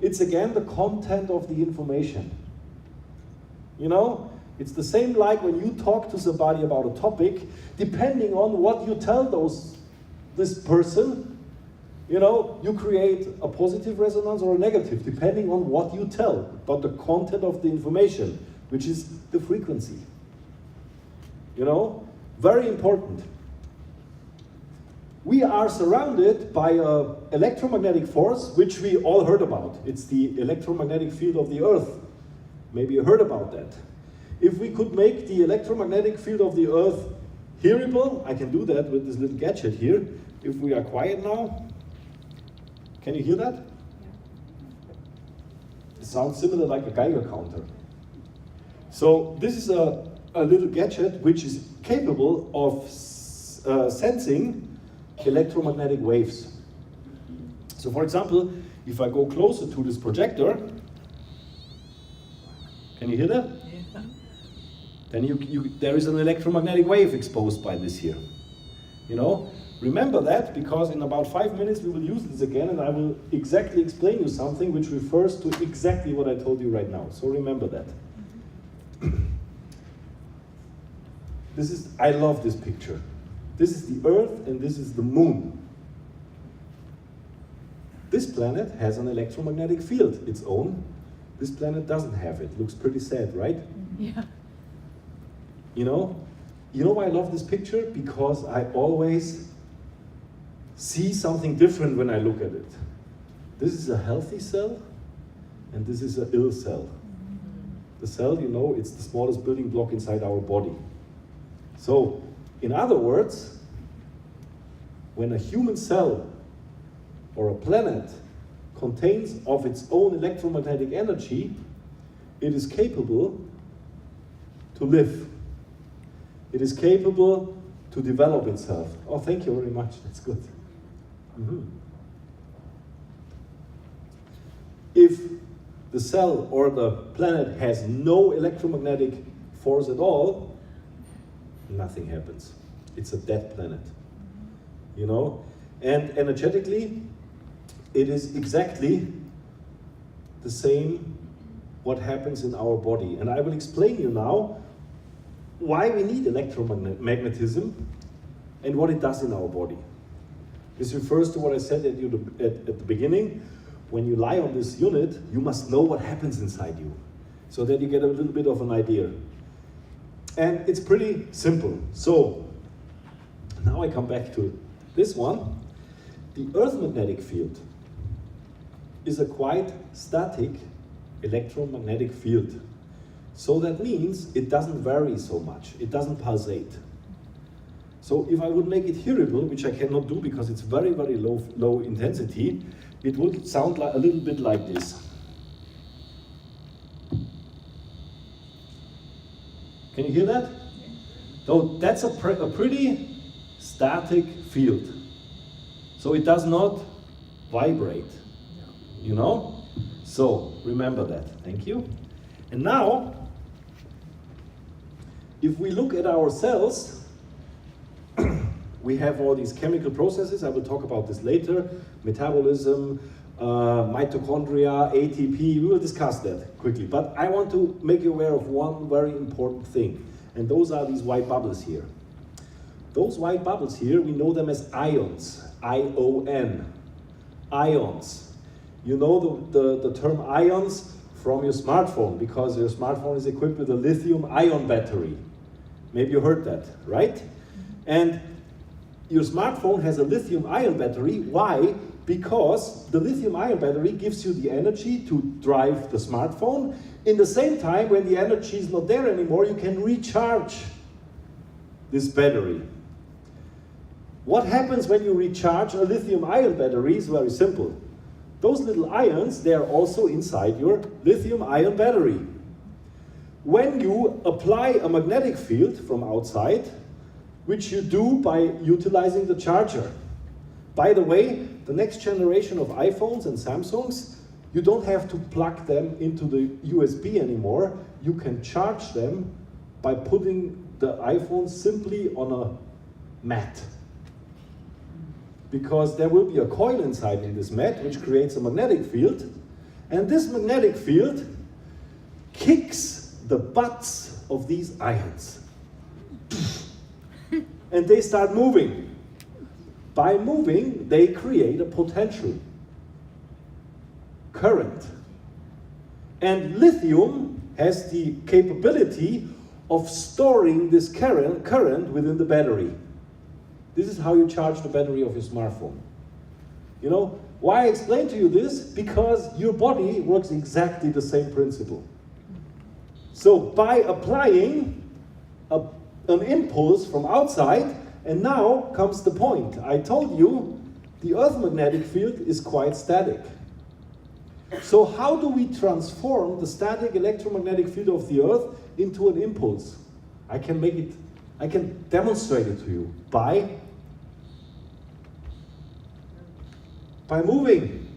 It's again the content of the information. You know, it's the same like when you talk to somebody about a topic, depending on what you tell this person, you know, you create a positive resonance or a negative, depending on what you tell, but the content of the information, which is the frequency. You know, very important. We are surrounded by an electromagnetic force, which we all heard about. It's the electromagnetic field of the Earth. Maybe you heard about that. If we could make the electromagnetic field of the Earth hearable, I can do that with this little gadget here. If we are quiet now, can you hear that? Yeah. It sounds similar like a Geiger counter. So this is a little gadget which is capable of sensing electromagnetic waves. So for example, if I go closer to this projector, can you hear that? Yeah. Then there is an electromagnetic wave exposed by this here. You know, remember that, because in about 5 minutes we will use this again, and I will exactly explain you something which refers to exactly what I told you right now. So remember that. I love this picture. This is the Earth and this is the Moon. This planet has an electromagnetic field, its own. This planet doesn't have it. Looks pretty sad, right? Yeah. You know why I love this picture? Because I always see something different when I look at it. This is a healthy cell and this is an ill cell. The cell, you know, it's the smallest building block inside our body. So, in other words, when a human cell or a planet contains of its own electromagnetic energy, it is capable to live. It is capable to develop itself. Oh, thank you very much, that's good. Mm-hmm. If the cell or the planet has no electromagnetic force at all, nothing happens. It's a dead planet, you know? And energetically, it is exactly the same what happens in our body. And I will explain you now why we need electromagnetism and what it does in our body. This refers to what I said at the beginning. When you lie on this unit, you must know what happens inside you, so that you get a little bit of an idea. And it's pretty simple. So, now I come back to this one. The Earth magnetic field is a quite static electromagnetic field. So that means it doesn't vary so much. It doesn't pulsate. So if I would make it hearable, which I cannot do because it's very, very low intensity, it would sound like a little bit like this. Can you hear that? So that's a pretty static field. So it does not vibrate, you know? So remember that, thank you. And now, if we look at our cells, we have all these chemical processes. I will talk about this later. Metabolism, mitochondria, ATP, we will discuss that quickly. But I want to make you aware of one very important thing. And those are these white bubbles here. Those white bubbles here, we know them as ions, I-O-N, ions. You know the term ions from your smartphone, because your smartphone is equipped with a lithium-ion battery. Maybe you heard that, right? And your smartphone has a lithium-ion battery. Why? Because the lithium-ion battery gives you the energy to drive the smartphone. In the same time, when the energy is not there anymore, you can recharge this battery. What happens when you recharge a lithium-ion battery is very simple. Those little ions, they are also inside your lithium-ion battery. When you apply a magnetic field from outside, which you do by utilizing the charger. By the way, the next generation of iPhones and Samsungs, you don't have to plug them into the USB anymore. You can charge them by putting the iPhone simply on a mat. Because there will be a coil inside in this mat which creates a magnetic field, And this magnetic field kicks the butts of these ions. And they start moving. By moving, they create a potential current. And lithium has the capability of storing this current within the battery. This is how you charge the battery of your smartphone. You know, why I explain to you this? Because your body works exactly the same principle. So by applying an impulse from outside, and now comes the point. I told you the Earth magnetic field is quite static. So how do we transform the static electromagnetic field of the Earth into an impulse? I can demonstrate it to you by moving.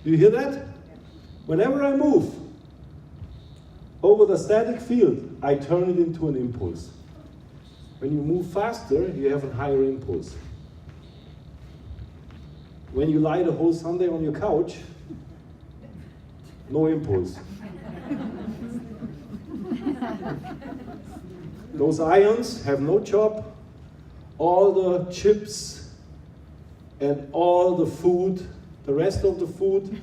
Do you hear that? Whenever I move over the static field, I turn it into an impulse. When you move faster, you have a higher impulse. When you lie the whole Sunday on your couch, no impulse. Those ions have no job. All the chips and all the food, the rest of the food,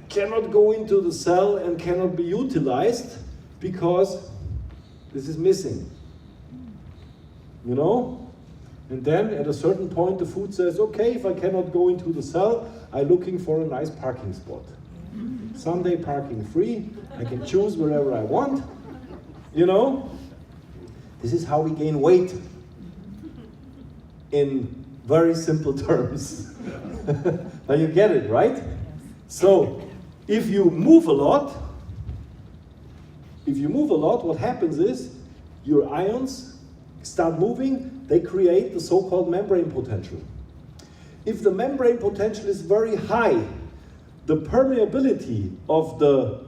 cannot go into the cell and cannot be utilized because this is missing. You know? And then at a certain point the food says, okay, if I cannot go into the cell, I'm looking for a nice parking spot. Sunday parking free, I can choose wherever I want. You know? This is how we gain weight in very simple terms. Now you get it, right? So if you move a lot, what happens is your ions start moving, they create the so-called membrane potential. If the membrane potential is very high, the permeability of the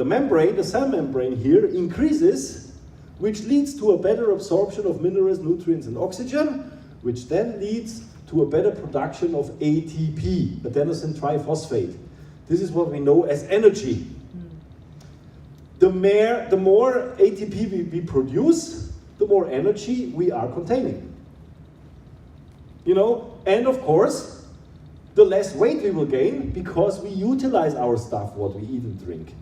membrane, the cell membrane here, increases, which leads to a better absorption of minerals, nutrients, and oxygen, which then leads to a better production of ATP, adenosine triphosphate. This is what we know as energy. The more ATP we produce, the more energy we are containing. You know, and of course, the less weight we will gain because we utilize our stuff, what we eat and drink.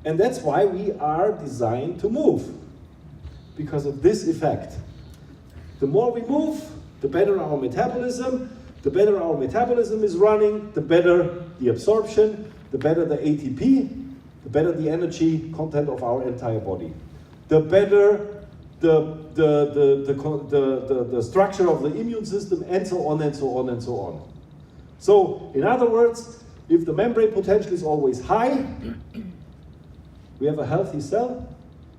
And that's why we are designed to move, because of this effect. The more we move, the better our metabolism. The better our metabolism is running, the better the absorption, the better the ATP, the better the energy content of our entire body. The better the structure of the immune system, and so on and so on and so on. So, in other words, if the membrane potential is always high, we have a healthy cell.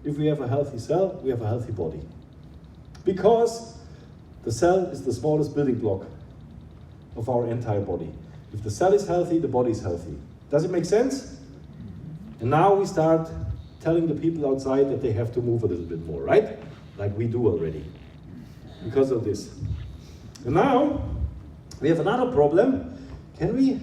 If we have a healthy cell, we have a healthy body. Because the cell is the smallest building block of our entire body. If the cell is healthy, the body is healthy. Does it make sense? And now we start telling the people outside that they have to move a little bit more, right? Like we do already, because of this. And now, we have another problem. Can we